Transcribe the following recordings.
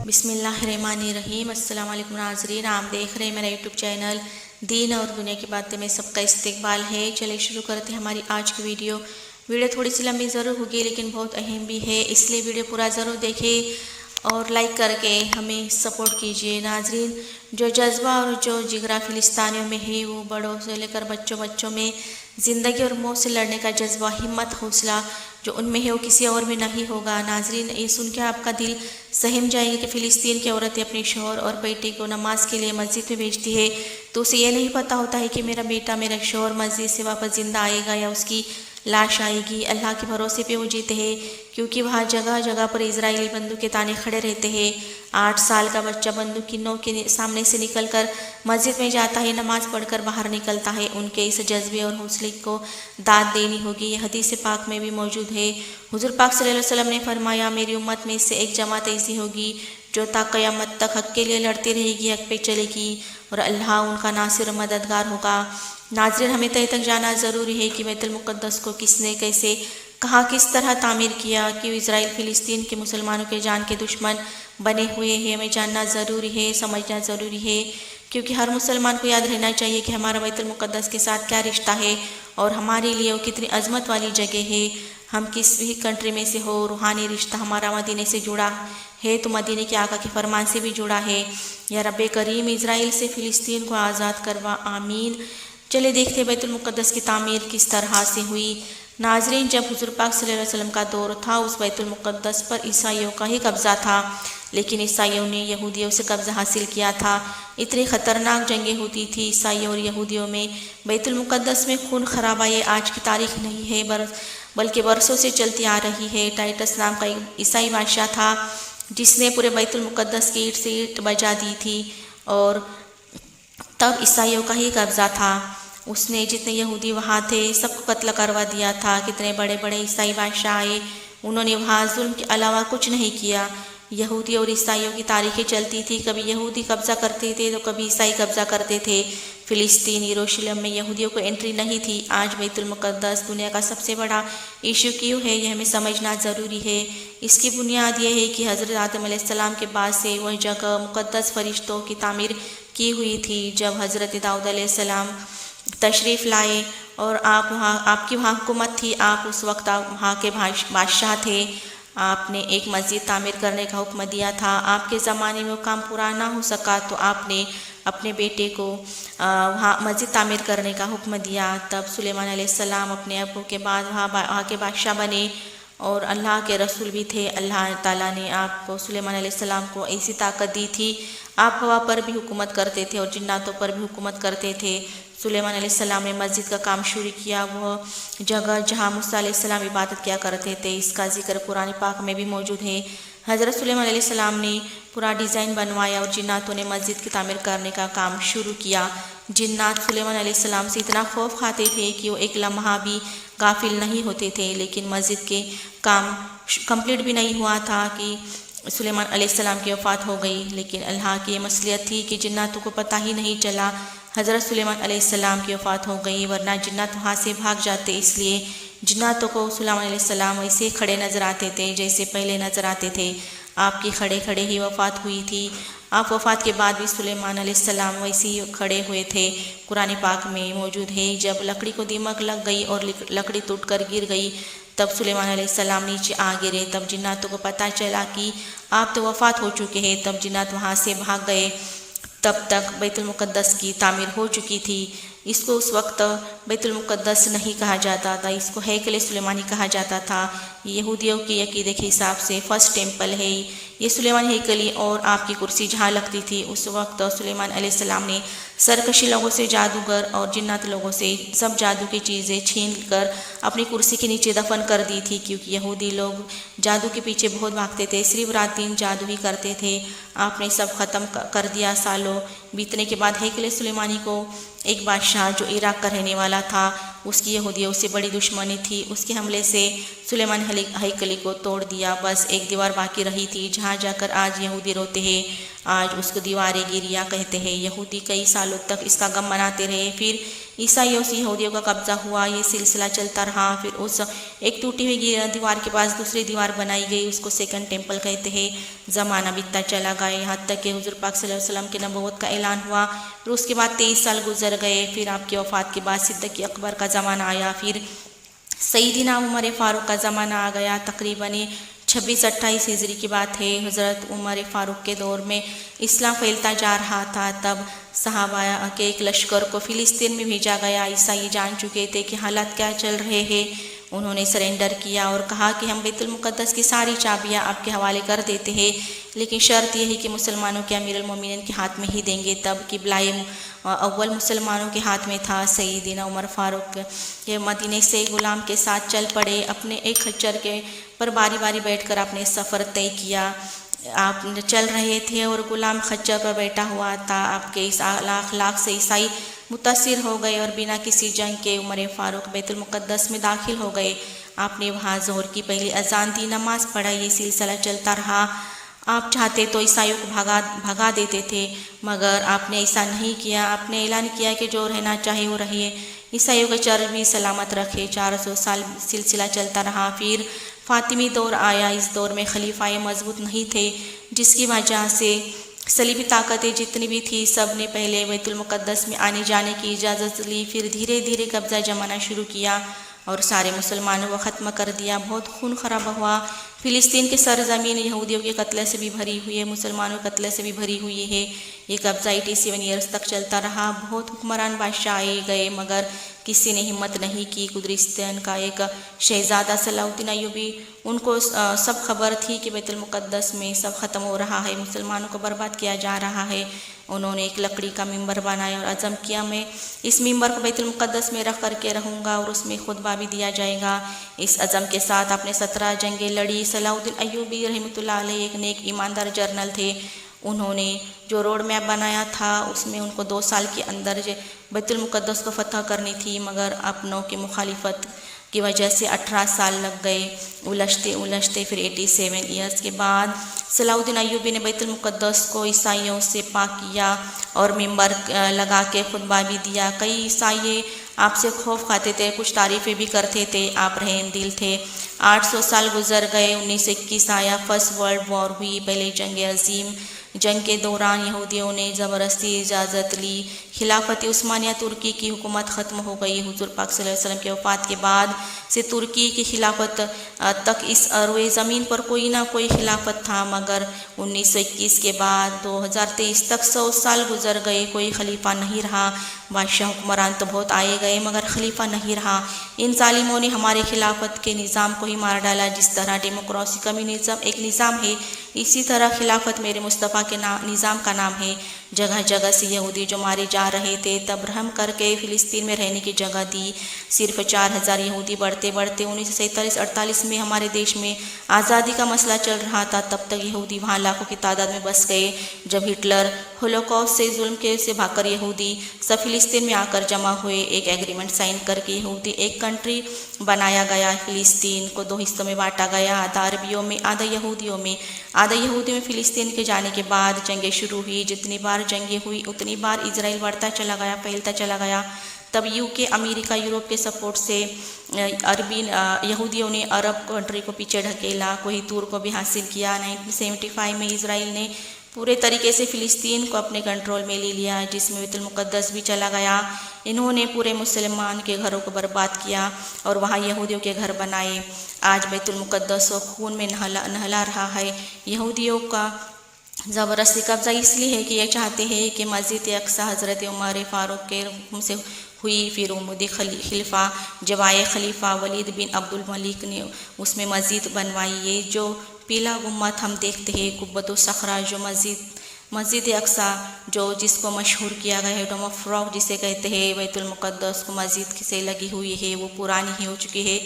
बिस्मिल्लाहिर्रहमानिर्रहीम। अस्सलाम वालेकुम नाज़रीन, आप देख रहे हैं मेरा यूट्यूब चैनल दीन और दुनिया की बातें में सबका इस्तकबाल है। चलिए शुरू करते हैं हमारी आज की वीडियो। थोड़ी सी लंबी ज़रूर होगी लेकिन बहुत अहम भी है, इसलिए वीडियो पूरा ज़रूर देखें और लाइक करके हमें सपोर्ट कीजिए। नाज़रीन, जो जज्बा और जो जिगरा फ़िलिस्तीनियों में है वो बड़ों से लेकर बच्चों में ज़िंदगी और मौत से लड़ने का जज्बा, हिम्मत, हौसला जो उनमें है वो किसी और में नहीं होगा। नाज़रीन, ये सुन के आपका दिल सहम जाएगा कि फ़िलिस्तीन की औरतें अपने शौहर और बेटे को नमाज के लिए मस्जिद में भेजती है तो उसे ये नहीं पता होता है कि मेरा बेटा, मेरा शौहर मस्जिद से वापस ज़िंदा आएगा या उसकी लाश आएगी। अल्लाह के भरोसे पे वो जीते हैं क्योंकि वहाँ जगह जगह पर इजरायली बंदूक के ताने खड़े रहते हैं। 8 साल का बच्चा बंदूक की नोक के सामने से निकलकर मस्जिद में जाता है, नमाज पढ़कर बाहर निकलता है। उनके इस जज्बे और हौसले को दाद देनी होगी। ये हदीस पाक में भी मौजूद है। हुज़ूर पाक सल्लल्लाहु अलैहि वसल्लम ने फरमाया, मेरी उम्मत में से एक जमात ऐसी होगी जो ता क़यामत तक हक़ के लिए लड़ती रहेगी, हक़ पे चलेगी और अल्लाह उनका नासिर और मददगार होगा। नाज़रीन, हमें तय तक जाना ज़रूरी है कि बैतुल मुक़द्दस को किसने, कैसे, कहाँ, किस तरह तामीर किया, कि इज़राइल फ़िलिस्तीन के मुसलमानों के जान के दुश्मन बने हुए हैं। हमें जानना ज़रूरी है, समझना ज़रूरी है, क्योंकि हर मुसलमान को याद रहना चाहिए कि हमारा बैतुल मुक़द्दस के साथ क्या रिश्ता है और हमारे लिए वो कितनी अज़मत वाली जगह है। हम किस भी कंट्री में से हो, रूहानी रिश्ता हमारा मदीने से जुड़ा है तो मदीने के आका के फरमान से भी जुड़ा है। या रब्बे करीम, इज़राइल से फ़िलिस्तीन को आज़ाद करवा, आमीन। चले देखते बैतुल मुक़द्दस की तामीर किस तरह से हुई। नाज़रीन, जब हुज़ूर पाक सल्लल्लाहु अलैहि वसल्लम का दौर था उस बैतुल मुक़द्दस पर ईसाइयों का ही कब्ज़ा था, लेकिन ईसाइयों ने यहूदियों से कब्ज़ा हासिल किया था। इतनी ख़तरनाक जंगें होती थी ईसाइयों और यहूदियों में। बैतुल मुक़द्दस में खून खराबा ये आज की तारीख नहीं है बल्कि बरसों से चलती आ रही है। टाइटस नाम का एक ईसाई बादशाह था जिसने पूरे बैतुल मुक़द्दस की ईंट से ईंट बजा दी थी और तब ईसाइयों का ही कब्ज़ा था। उसने जितने यहूदी वहाँ थे सबको कत्ल करवा दिया था। कितने बड़े बड़े ईसाई बादशाह आए, उन्होंने वहाँ जुल्म के अलावा कुछ नहीं किया। यहूदी और ईसाइयों की तारीखें चलती थी, कभी यहूदी कब्ज़ा करते थे तो कभी ईसाई कब्ज़ा करते थे। फ़िलिस्तीन, यरूशलेम में यहूदियों को एंट्री नहीं थी। आज बैतुल मुक़द्दस दुनिया का सबसे बड़ा इशू क्यों है, यह हमें समझना ज़रूरी है। इसकी बुनियाद यह है कि हज़रत आदम अलैहिस्सलाम के बाद से वह जगह मुक़द्दस फ़रिश्तों की तामीर की हुई थी। जब हज़रत दाऊद अलैहिस्सलाम तशरीफ़ लाए और आपकी वहाँ हुकूमत थी, आप उस वक्त वहाँ के बादशाह थे। आपने एक मस्जिद तामीर करने का हुक्म दिया था। आपके ज़माने में वो काम पूरा ना हो सका तो आपने अपने बेटे को वहाँ मस्जिद तामीर करने का हुक्म दिया। तब सुलेमान अलैहिस्सलाम अपने अब्बू के बाद वहाँ के बादशाह बने और अल्लाह के रसूल भी थे। अल्लाह ताला ने आपको सुलेमान अलैहिस्सलाम को ऐसी ताकत दी थी, आप हवा पर भी हुकूमत करते थे और जिन्नातों पर भी हुकूमत करते थे। सुलेमान अलैहिस्सलाम ने मस्जिद का काम शुरू किया, वह जगह जहाँ मूसा अलैहिस्सलाम इबादत किया करते थे। इसका जिक्र कुरान पाक में भी मौजूद है। हज़रत सुलेमान अलैहिस्सलाम ने पूरा डिज़ाइन बनवाया और जिन्नातों ने मस्जिद की तामीर करने का काम शुरू किया। जिन्नात सुलेमान अलैहिस्सलाम से इतना खौफ खाते थे कि वो एक लम्हा भी गाफिल नहीं होते थे। लेकिन मस्जिद के काम कंप्लीट भी नहीं हुआ था कि सुलेमान अलैहिस्सलाम की वफ़ात हो गई। लेकिन अल्लाह की मसलियत थी कि जिन्नातों को पता ही नहीं चला हज़रत सुलेमान अलैहिस्सलाम की वफ़ात हो गई, वरना जिन्नात वहाँ से भाग जाते। इसलिए जिन्नातों को सुलेमान अलैहिस्सलाम वैसे खड़े नज़र आते थे जैसे पहले नज़र आते थे। आपकी खड़े खड़े ही वफ़ात हुई थी। आप वफ़ात के बाद भी सुलेमान अलैहिस्सलाम वैसे ही खड़े हुए थे। कुरान पाक में मौजूद है, जब लकड़ी को दीमक लग गई और लकड़ी टूटकर गिर गई तब सुलेमान अलैहिस्सलाम नीचे आ गिरे। तब जिन्नातों को पता चला कि आप तो वफ़ात हो चुके हैं। तब जिन्नात वहाँ से भाग गए। तब तक बैतुल मुक़द्दस की तामीर हो चुकी थी। इसको उस वक्त बैतुल मुक़द्दस नहीं कहा जाता था, इसको हैकल सुलेमानी कहा जाता था। यहूदियों के अकीदे के हिसाब से फर्स्ट टेम्पल है ये सुलेमान हैकली। और आपकी कुर्सी जहाँ लगती थी उस वक्त सुलेमान अलैहिस्सलाम ने सरकशी लोगों से, जादूगर और जिन्नात लोगों से सब जादू की चीज़ें छीन कर अपनी कुर्सी के नीचे दफन कर दी थी, क्योंकि यहूदी लोग जादू के पीछे बहुत भागते थे, सिर्फ रात दिन जादू ही करते थे। आपने सब ख़त्म कर दिया। सालों बीतने के बाद हैकल सुलेमानी को एक बादशाह जो इराक़ का रहने वाला था, उसकी यहूदियों से बड़ी दुश्मनी थी। उसके हमले से सुलेमान हैकली को तोड़ दिया। बस एक दीवार बाकी रही थी जहाँ जाकर आज यहूदी रोते हैं। आज उसको दीवार गिरिया कहते हैं। यहूदी कई सालों तक इसका गम मनाते रहे। फिर ईसाइयों से यहूदियों का कब्जा हुआ। ये सिलसिला चलता रहा। फिर उस एक टूटी हुई दीवार के पास दूसरी दीवार बनाई गई, उसको सेकंड टेम्पल कहते हैं। ज़माना बीतता चला गया, यहाँ तक कि हुज़ूर पाक सल्लल्लाहु अलैहि वसल्लम के नबूवत का ऐलान हुआ। फिर उसके बाद 23 साल गुजर गए। फिर आपकी वफ़ात के बाद सिद्दीक़ अकबर का ज़माना आया। फिर सईदना उमर फ़ारूक का ज़माना आ गया। तकरीबन 26-28 हिजरी की बात है। हज़रत उमर फ़ारूक के दौर में इस्लाम फैलता जा रहा था। तब सहाबा के एक लश्कर को फ़िलिस्तीन में भेजा गया। ईसाई जान चुके थे कि हालात क्या चल रहे हैं। उन्होंने सरेंडर किया और कहा कि हम बैतुल मुक़द्दस की सारी चाबियां आपके हवाले कर देते हैं, लेकिन शर्त यह है कि मुसलमानों के अमीरुल मोमिनीन के हाथ में ही देंगे। तब किबलाए अव्वल मुसलमानों के हाथ में था। सईदना उमर फ़ारूक ये मदीने से गुलाम के साथ चल पड़े। अपने एक खच्चर के पर बारी बारी बैठकर आपने सफ़र तय किया। आप चल रहे थे और गुलाम खच्चर पर बैठा हुआ था। आपके इस अखलाक से ईसाई मुतासिर हो गए और बिना किसी जंग के उमर फ़ारूक बैतुल मुक़द्दस में दाखिल हो गए। आपने वहाँ ज़ोहर की पहली अजान दी, नमाज़ पढ़ा। ये सिलसिला चलता रहा। आप चाहते तो ईसाइयों को भगा देते थे, मगर आपने ऐसा नहीं किया। आपने ऐलान किया कि जो रहना चाहे वो रहिए, ईसाइयों का चर भी सलामत रखे। 400 साल सिलसिला चलता रहा। फिर फ़ातिमी दौर आया। इस दौर में खलीफाए मजबूत नहीं थे, जिसकी वजह से सलीबी ताकतें जितनी भी थी सब ने पहले बैतुल मुक़द्दस में आने जाने की इजाज़त ली। फिर धीरे धीरे कब्ज़ा जमाना शुरू किया और सारे मुसलमानों को ख़त्म कर दिया। बहुत खून खराबा हुआ। फ़िलिस्तीन की सरज़मीन यहूदियों के कत्ल से भी भरी हुई है, मुसलमानों के कत्ल से भी भरी हुई है। ये कब्ज़ा 87 ईयर्स तक चलता रहा। बहुत हुक्मरान बादशाह आए गए, मगर किसी ने हिम्मत नहीं की। कुदरिस्तान का एक शहज़ादा सलाहुद्दीन अय्यूबी, उनको सब खबर थी कि बैतुल मुक़द्दस में सब ख़त्म हो रहा है, मुसलमानों को बर्बाद किया जा रहा है। उन्होंने एक लकड़ी का मिंबर बनाया और अज़म किया, मैं इस मिंबर को बैतुल मुक़द्दस में रख करके रहूँगा और उसमें खुतबा भी दिया जाएगा। इस अज़म के साथ आपने 17 जंगें लड़ी। सलाहुद्दीन अय्यूबी रहमतुल्लाह अलैह एक नेक ईमानदार जर्नल थे। उन्होंने जो रोड मैप बनाया था उसमें उनको 2 साल के अंदर बैतुल मुक़द्दस को फ़तह करनी थी, मगर अपनों की मुखालिफत की वजह से 18 साल लग गए। उलझते उलझते फिर 87 ईयर्स के बाद सलाहुद्दीन अय्यूबी ने बैतुल मुक़द्दस को ईसाइयों से पाक किया और मिंबर लगा के खुतबा भी दिया। कई ईसाई आपसे खौफ खाते थे, कुछ तारीफ़ें भी करते थे। आप रहम दिल थे। 800 साल गुजर गए। 1921 आया, फर्स्ट वर्ल्ड वॉर हुई, पहले जंग अज़ीम। जंग के दौरान यहूदियों ने ज़बरदस्ती इजाज़त ली। खिलाफत उस्मानिया तुर्की की हुकूमत ख़त्म हो गई। हुज़ूर पाक सल्लल्लाहु अलैहि वसल्लम के वफ़ात के बाद से तुर्की की खिलाफत तक इस अरवे ज़मीन पर कोई ना कोई खिलाफत था, मगर 1921 के बाद 2023 तक 100 साल गुजर गए, कोई खलीफा नहीं रहा। बादशाह हुक्मरान तो बहुत आए गए, मगर खलीफा नहीं रहा। इन जालिमों ने हमारे खिलाफत के निज़ाम को ही मार डाला। जिस तरह डेमोक्रेसी कम्युनिज़म एक निज़ाम है, इसी तरह खिलाफत मेरे मुस्तफ़ा के निज़ाम का नाम है। जगह जगह से यहूदी जो मारे जा रहे थे, तब रहम करके फ़िलिस्तीन में रहने की जगह दी। सिर्फ 4000 यहूदी बढ़ते बढ़ते 1947-48 में हमारे देश में आज़ादी का मसला चल रहा था। तब तक यहूदी वहाँ लाखों की तादाद में बस गए। जब हिटलर होलोकॉस्ट से जुल्म के से भागकर यहूदी सब फ़िलिस्तीन में आकर जमा हुए, एक एग्रीमेंट साइन करके यहूदी एक कंट्री बनाया गया। फ़िलिस्तीन को 2 हिस्सों में बांटा गया, आधा अरबियों में, आधा यहूदियों में। आधा यहूदियों में फ़िलिस्तीन के जाने के बाद जंगें शुरू हुई। जितनी बार जंगें हुई उतनी बार इजराइल बढ़ता चला गया, फैलता चला गया। तब यूके, अमेरिका, यूरोप के सपोर्ट से अरबी यहूदियों ने अरब कंट्री को पीछे ढकेला, कोई तूर को भी हासिल किया। 1975 में इजराइल ने पूरे तरीके से फ़िलिस्तीन को अपने कंट्रोल में ले लिया, जिसमें बैतुल मुक़द्दस भी चला गया। इन्होंने पूरे मुसलमान के घरों को बर्बाद किया और वहाँ यहूदियों के घर बनाए। आज बैतुल मुक़द्दस खून में नहला रहा है। यहूदियों का ज़बरदस्ती कब्ज़ा इसलिए है कि ये चाहते हैं कि मस्जिद अक्सा हज़रत उमर फ़ारूक के हुक्म से हुई। फिर उमदी खलीफा जब आए, खलीफा वलीद बिन अब्दुल मलिक ने उसमें मस्जिद बनवाई। ये जो पीला गुम्बद हम देखते हैं, कुब्बतुस सखरा, जो मस्जिद अक्सा जो जिसको मशहूर किया गया है, डोम ऑफ रॉक जिसे कहते हैं, बैतुल मुक़द्दस को मस्जिद से लगी हुई है, वो पुरानी ही हो चुकी है,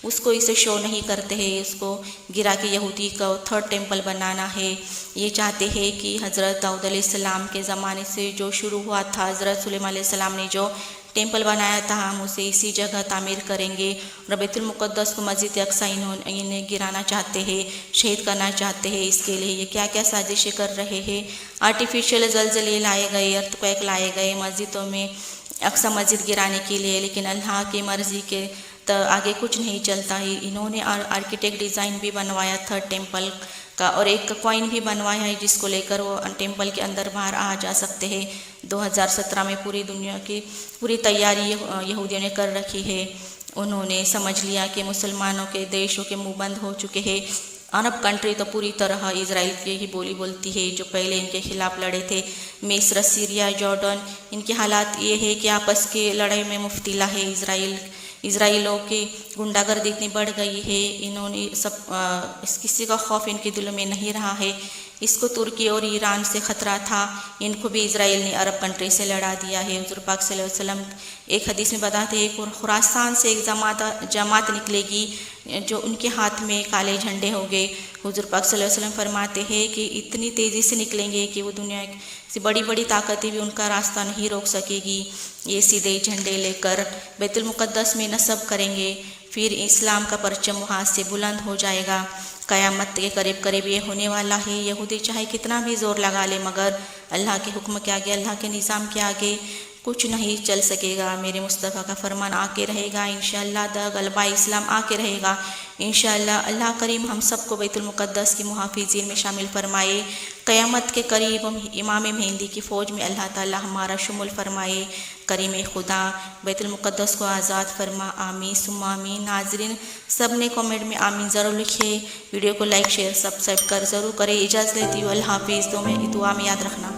उसको इसे शो नहीं करते हैं। उसको गिरा के यहूदी का 3rd टेम्पल बनाना है। ये चाहते हैं कि हज़रत दाऊद अलैहिस्सलाम के ज़माने से जो शुरू हुआ था, हज़रत सुलेमान अलैहिस्सलाम ने जो टेम्पल बनाया था, हम उसे इसी जगह तामीर करेंगे। और बैतुल मुक़द्दस को मस्जिद अक्सा इन्हें गिराना चाहते हैं, शहीद करना चाहते हैं। इसके लिए ये क्या क्या साजिशें कर रहे हैं। आर्टिफिशियल ज़लज़ले लाए गए, अर्थक्वेक लाए गए, मस्जिदों में अक्सा मस्जिद गिराने के लिए, लेकिन अल्लाह की मर्ज़ी के आगे कुछ नहीं चलता है। इन्होंने आर्किटेक्ट डिज़ाइन भी बनवाया था टेम्पल का, और एक कॉइन भी बनवाया है जिसको लेकर वो टेम्पल के अंदर बाहर आ जा सकते हैं। 2017 में पूरी दुनिया की पूरी तैयारी यहूदियों ने कर रखी है। उन्होंने समझ लिया कि मुसलमानों के देशों के मुंह बंद हो चुके हैं। अरब कंट्री तो पूरी तरह इजराइल की ही बोली बोलती है, जो पहले इनके खिलाफ लड़े थे। मिस्र, सीरिया, जॉर्डन, इनके हालात ये है कि आपस की लड़ाई में मुफ्तिला है। इजराइलों की गुंडागर्दी इतनी बढ़ गई है, इन्होंने किसी का खौफ इनके दिलों में नहीं रहा है। इसको तुर्की और ईरान से ख़तरा था, इनको भी इजराइल ने अरब कंट्री से लड़ा दिया है। हुज़ूर पाक सल्लल्लाहु अलैहि वसल्लम एक हदीस में बताते हैं, खुरासान से एक जमात निकलेगी जो उनके हाथ में काले झंडे होंगे। हुज़ूर पाक सल्लल्लाहु अलैहि वसल्लम फरमाते हैं कि इतनी तेज़ी से निकलेंगे कि वो दुनिया से बड़ी बड़ी ताकतें भी उनका रास्ता नहीं रोक सकेगी। ये सीधे झंडे लेकर बैतुल मुक़द्दस में नस्ब करेंगे, फिर इस्लाम का परचम वहाँ से बुलंद हो जाएगा। क़यामत के करीब करीब ये होने वाला है। यहूदी चाहे कितना भी ज़ोर लगा ले, मगर अल्लाह के हुक्म के आगे, अल्लाह के निज़ाम के आगे कुछ नहीं चल सकेगा। मेरे मुस्तफ़ा का फरमान आके रहेगा इंशाअल्लाह, द गलबा इस्लाम आके रहेगा इंशाअल्लाह। अल्लाह करीम हम सबको बैतुल मुक़द्दस की मुहाफ़िज़ीन में शामिल फरमाए। क़यामत के करीब हम इमाम मेहंदी की फ़ौज में अल्लाह ताला हमारा शुमुल फरमाए। करीम खुदा बैतुल मुक़द्दस को आज़ाद फरमा। आमीन सुम्मा आमीन। नाज़रीन, सब ने कमेंट में आमीन ज़रूर लिखे। वीडियो को लाइक शेयर सब्सक्राइब कर ज़रूर करें। इजाज़त लेती हूँ, अल्लाह हाफ़िज़। दुआ में याद रखना।